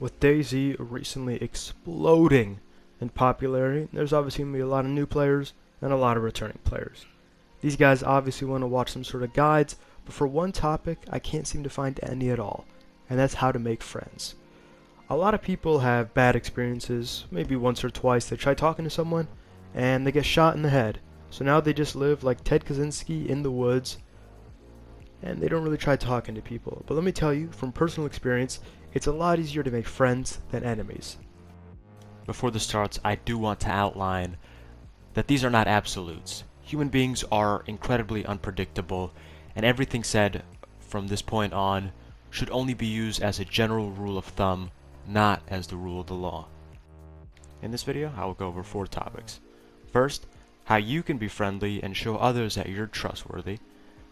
With Dayz recently exploding in popularity, there's obviously going to be a lot of new players and a lot of returning players. These guys obviously want to watch some sort of guides, but for one topic, I can't seem to find any at all, and that's how to make friends. A lot of people have bad experiences, maybe once or twice they try talking to someone, and they get shot in the head. So now they just live like Ted Kaczynski in the woods, and they don't really try talking to people. But let me tell you, from personal experience, it's a lot easier to make friends than enemies. Before this starts, I do want to outline that these are not absolutes. Human beings are incredibly unpredictable, and everything said from this point on should only be used as a general rule of thumb, not as the rule of the law. In this video, I will go over 4 topics. First, how you can be friendly and show others that you're trustworthy.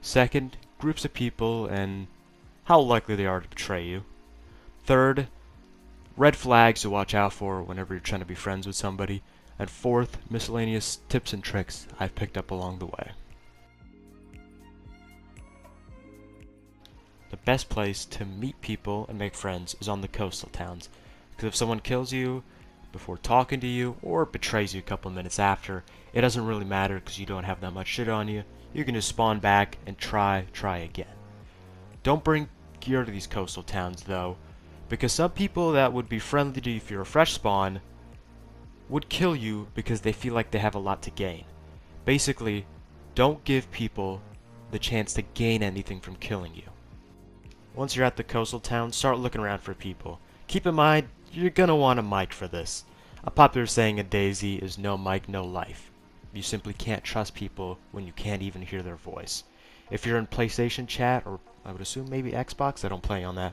Second, groups of people and how likely they are to betray you. Third, red flags to watch out for whenever you're trying to be friends with somebody. And fourth, miscellaneous tips and tricks I've picked up along the way. The best place to meet people and make friends is on the coastal towns, because if someone kills you before talking to you or betrays you a couple minutes after, it doesn't really matter because you don't have that much shit on you. You can just spawn back and try again. Don't bring gear to these coastal towns though, because some people that would be friendly to you if you're a fresh spawn would kill you because they feel like they have a lot to gain. Basically, don't give people the chance to gain anything from killing you. Once you're at the coastal town, start looking around for people. Keep in mind, you're gonna want a mic for this. A popular saying in Dayz is no mic, no life. You simply can't trust people when you can't even hear their voice. If you're in PlayStation chat, or I would assume maybe Xbox, I don't play on that,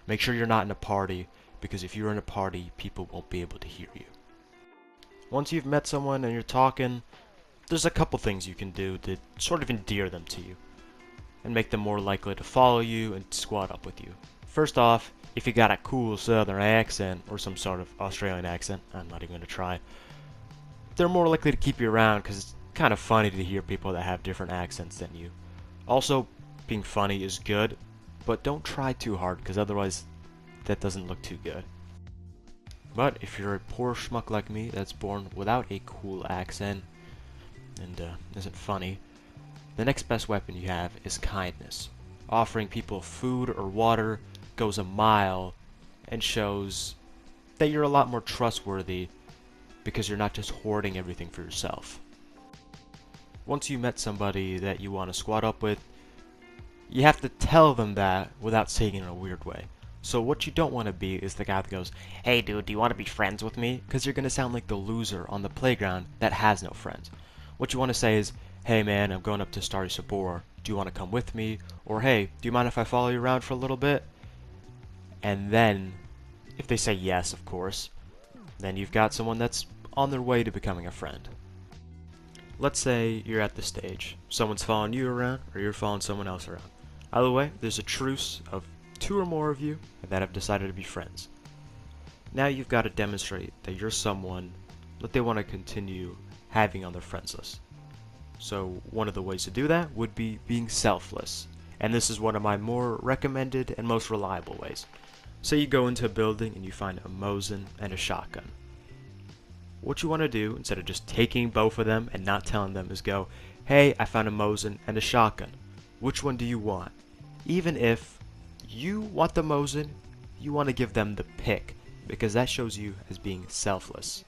make sure you're not in a party, because if you're in a party, people won't be able to hear you. Once you've met someone and you're talking, there's a couple things you can do to sort of endear them to you and make them more likely to follow you and squad up with you. First off, if you got a cool southern accent or some sort of Australian accent, I'm not even going to try, they're more likely to keep you around because it's kind of funny to hear people that have different accents than you. Also, being funny is good, but don't try too hard because otherwise that doesn't look too good. But if you're a poor schmuck like me that's born without a cool accent and isn't funny, the next best weapon you have is kindness. Offering people food or water goes a mile and shows that you're a lot more trustworthy because you're not just hoarding everything for yourself. Once you met somebody that you want to squad up with, you have to tell them that without saying it in a weird way. So what you don't want to be is the guy that goes, "Hey dude, do you want to be friends with me?" Because you're going to sound like the loser on the playground that has no friends. What you want to say is, "Hey man, I'm going up to Starry Sabor. Do you want to come with me?" Or, "Hey, do you mind if I follow you around for a little bit?" And then, if they say yes, of course, then you've got someone that's on their way to becoming a friend. Let's say you're at the stage. Someone's following you around, or you're following someone else around. Either way, there's a truce of 2 or more of you that have decided to be friends. Now you've got to demonstrate that you're someone that they want to continue having on their friends list. So one of the ways to do that would be being selfless. And this is one of my more recommended and most reliable ways. Say you go into a building and you find a Mosin and a shotgun. What you want to do, instead of just taking both of them and not telling them, is go, "Hey, I found a Mosin and a shotgun. Which one do you want?" Even if you want the Mosin, you want to give them the pick, because that shows you as being selfless.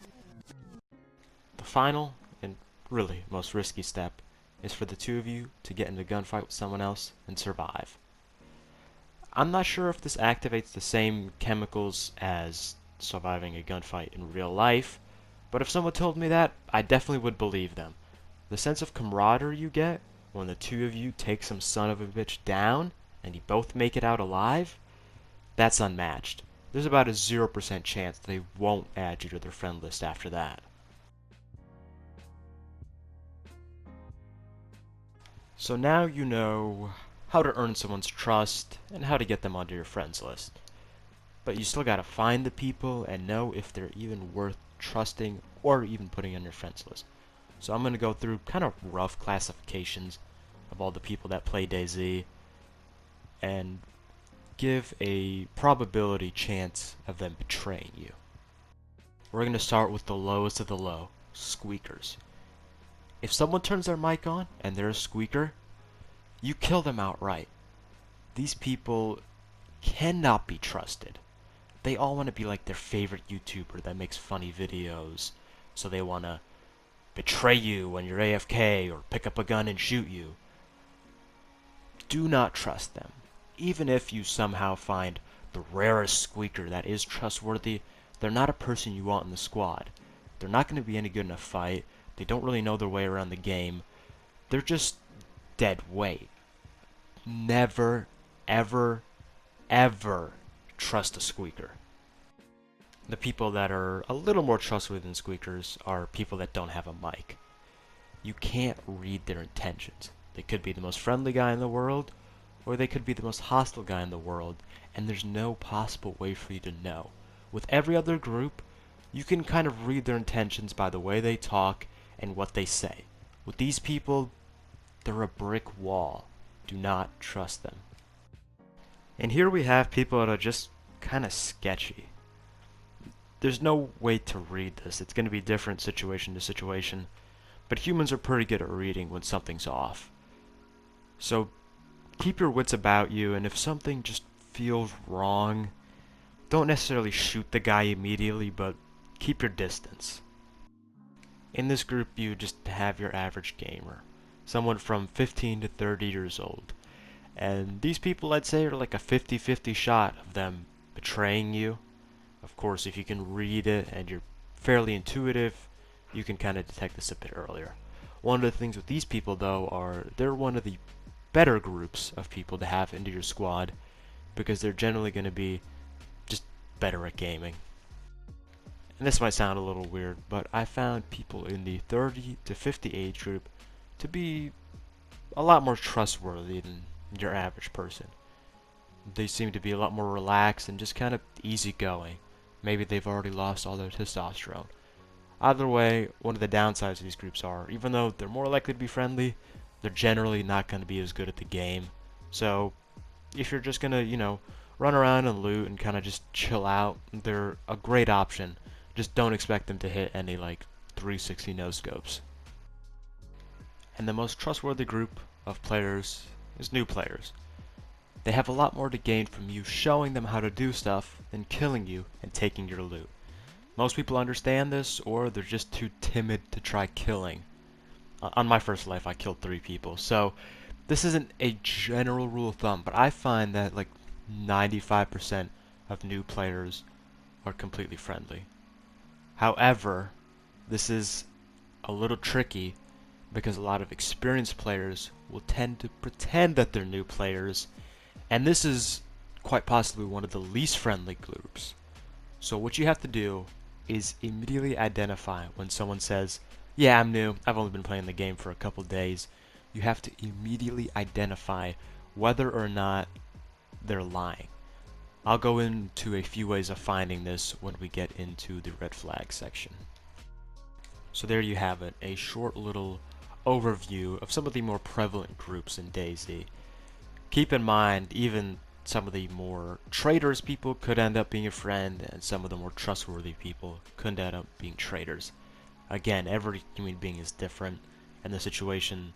The final, and really most risky step, is for the 2 of you to get into a gunfight with someone else and survive. I'm not sure if this activates the same chemicals as surviving a gunfight in real life, but if someone told me that, I definitely would believe them. The sense of camaraderie you get when the 2 of you take some son of a bitch down and you both make it out alive, that's unmatched. There's about a 0% chance they won't add you to their friend list after that. So now you know how to earn someone's trust and how to get them onto your friends list. But you still gotta find the people and know if they're even worth trusting or even putting on your friends list. So I'm gonna go through kind of rough classifications of all the people that play Dayz, and give a probability chance of them betraying you. We're going to start with the lowest of the low, squeakers. If someone turns their mic on and they're a squeaker, you kill them outright. These people cannot be trusted. They all want to be like their favorite YouTuber that makes funny videos, so they want to betray you when you're AFK or pick up a gun and shoot you. Do not trust them. Even if you somehow find the rarest squeaker that is trustworthy, they're not a person you want in the squad. They're not going to be any good in a fight. They don't really know their way around the game. They're just dead weight. Never, ever, ever trust a squeaker. The people that are a little more trustworthy than squeakers are people that don't have a mic. You can't read their intentions. They could be the most friendly guy in the world, or they could be the most hostile guy in the world, and there's no possible way for you to know. With every other group, you can kind of read their intentions by the way they talk and what they say. With these people, they're a brick wall. Do not trust them. And here we have people that are just kind of sketchy. There's no way to read this. It's going to be different situation to situation, but humans are pretty good at reading when something's off. So keep your wits about you, and if something just feels wrong, don't necessarily shoot the guy immediately, but keep your distance. In this group, you just have your average gamer, someone from 15 to 30 years old. And these people, I'd say, are like a 50-50 shot of them betraying you. Of course, if you can read it and you're fairly intuitive, you can kind of detect this a bit earlier. One of the things with these people, though, are they're one of the better groups of people to have into your squad because they're generally going to be just better at gaming. And this might sound a little weird, but I found people in the 30 to 50 age group to be a lot more trustworthy than your average person. They seem to be a lot more relaxed and just kind of easygoing. Maybe they've already lost all their testosterone. Either way, one of the downsides of these groups are, even though they're more likely to be friendly, they're generally not going to be as good at the game. So, if you're just going to, run around and loot and kind of just chill out, they're a great option. Just don't expect them to hit any, 360 no-scopes. And the most trustworthy group of players is new players. They have a lot more to gain from you showing them how to do stuff than killing you and taking your loot. Most people understand this, or they're just too timid to try killing. On my first life, I killed 3 people, so this isn't a general rule of thumb, but I find that 95% of new players are completely friendly. However, this is a little tricky because a lot of experienced players will tend to pretend that they're new players, and this is quite possibly one of the least friendly groups. So what you have to do is immediately identify when someone says, yeah, I'm new, I've only been playing the game for a couple days. You have to immediately identify whether or not they're lying. I'll go into a few ways of finding this when we get into the red flag section. So there you have it, a short little overview of some of the more prevalent groups in DayZ. Keep in mind, even some of the more traitorous people could end up being a friend, and some of the more trustworthy people could end up being traitors. Again, every human being is different, and the situation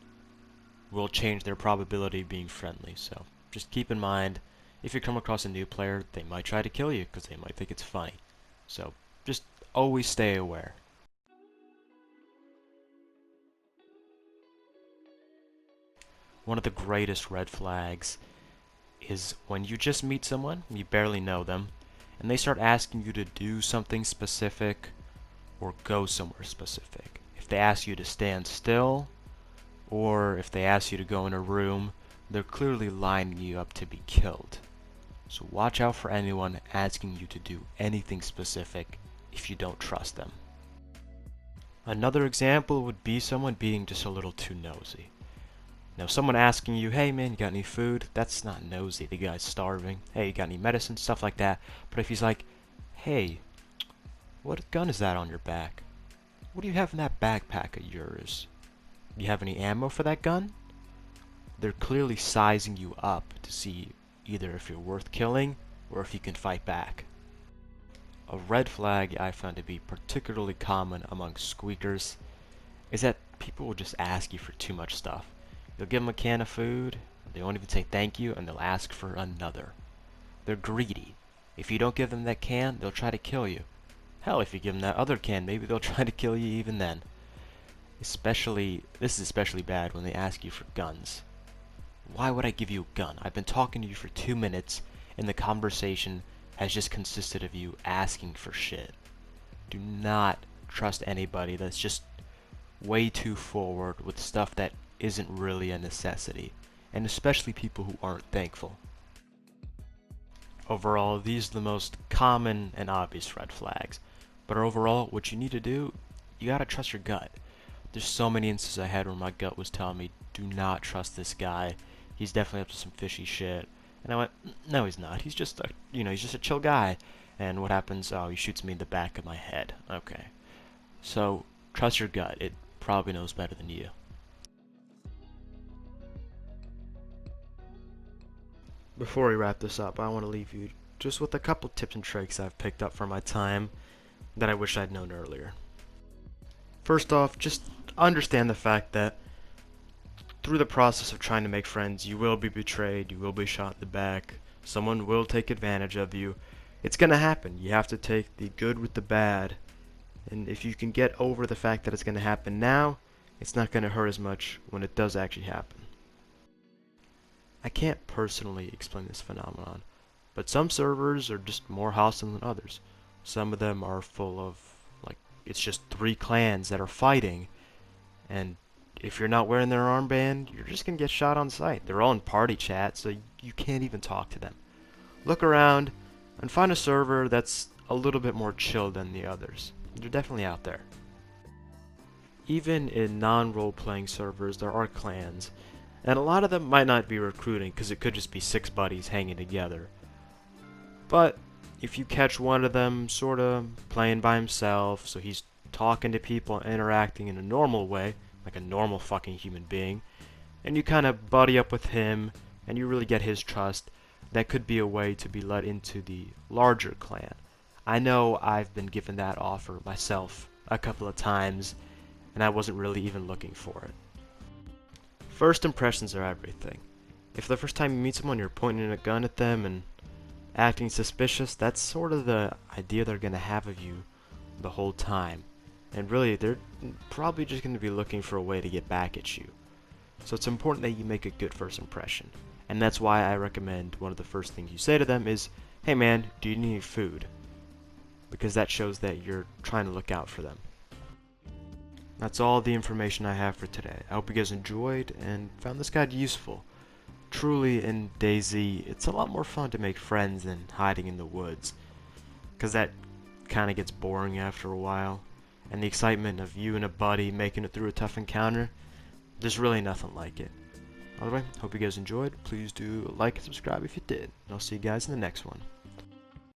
will change their probability of being friendly. So just keep in mind, if you come across a new player, they might try to kill you because they might think it's funny. So just always stay aware. One of the greatest red flags is when you just meet someone, you barely know them, and they start asking you to do something specific or go somewhere specific. If they ask you to stand still, or if they ask you to go in a room, they're clearly lining you up to be killed. So watch out for anyone asking you to do anything specific if you don't trust them. Another example would be someone being just a little too nosy. Now, someone asking you, hey man, you got any food? That's not nosy, the guy's starving. Hey, you got any medicine? Stuff like that. But if he's like, hey, what gun is that on your back? What do you have in that backpack of yours? Do you have any ammo for that gun? They're clearly sizing you up to see either if you're worth killing or if you can fight back. A red flag I found to be particularly common among squeakers is that people will just ask you for too much stuff. You'll give them a can of food, they won't even say thank you, and they'll ask for another. They're greedy. If you don't give them that can, they'll try to kill you. Hell, if you give them that other can, maybe they'll try to kill you even then. This is especially bad when they ask you for guns. Why would I give you a gun? I've been talking to you for 2 minutes, and the conversation has just consisted of you asking for shit. Do not trust anybody that's just way too forward with stuff that isn't really a necessity, and especially people who aren't thankful. Overall, these are the most common and obvious red flags. But overall, what you need to do, you gotta trust your gut. There's so many instances I had where my gut was telling me, do not trust this guy. He's definitely up to some fishy shit. And I went, no he's not. He's just he's just a chill guy. And what happens? Oh, he shoots me in the back of my head. Okay. So, trust your gut. It probably knows better than you. Before we wrap this up, I want to leave you just with a couple tips and tricks I've picked up from my time that I wish I'd known earlier. First off, just understand the fact that through the process of trying to make friends, you will be betrayed, you will be shot in the back, someone will take advantage of you. It's gonna happen. You have to take the good with the bad. And if you can get over the fact that it's gonna happen now, it's not gonna hurt as much when it does actually happen. I can't personally explain this phenomenon, but some servers are just more hostile than others. Some of them are full of, it's just 3 clans that are fighting, and if you're not wearing their armband, you're just gonna get shot on sight. They're all in party chat, so you can't even talk to them. Look around and find a server that's a little bit more chill than the others. They're definitely out there. Even in non-role-playing servers, there are clans, and a lot of them might not be recruiting because it could just be 6 buddies hanging together. But if you catch one of them sort of playing by himself, so he's talking to people and interacting in a normal way, like a normal fucking human being, and you kind of buddy up with him and you really get his trust, that could be a way to be let into the larger clan. I know I've been given that offer myself a couple of times, and I wasn't really even looking for it. First impressions are everything. If the first time you meet someone you're pointing a gun at them and acting suspicious, that's sort of the idea they're going to have of you the whole time. And really, they're probably just going to be looking for a way to get back at you. So it's important that you make a good first impression. And that's why I recommend one of the first things you say to them is, hey man, do you need food? Because that shows that you're trying to look out for them. That's all the information I have for today. I hope you guys enjoyed and found this guide useful. Truly, in DayZ, it's a lot more fun to make friends than hiding in the woods, because that kind of gets boring after a while, and the excitement of you and a buddy making it through a tough encounter, there's really nothing like it. By the way, hope you guys enjoyed. Please do like and subscribe if you did, and I'll see you guys in the next one.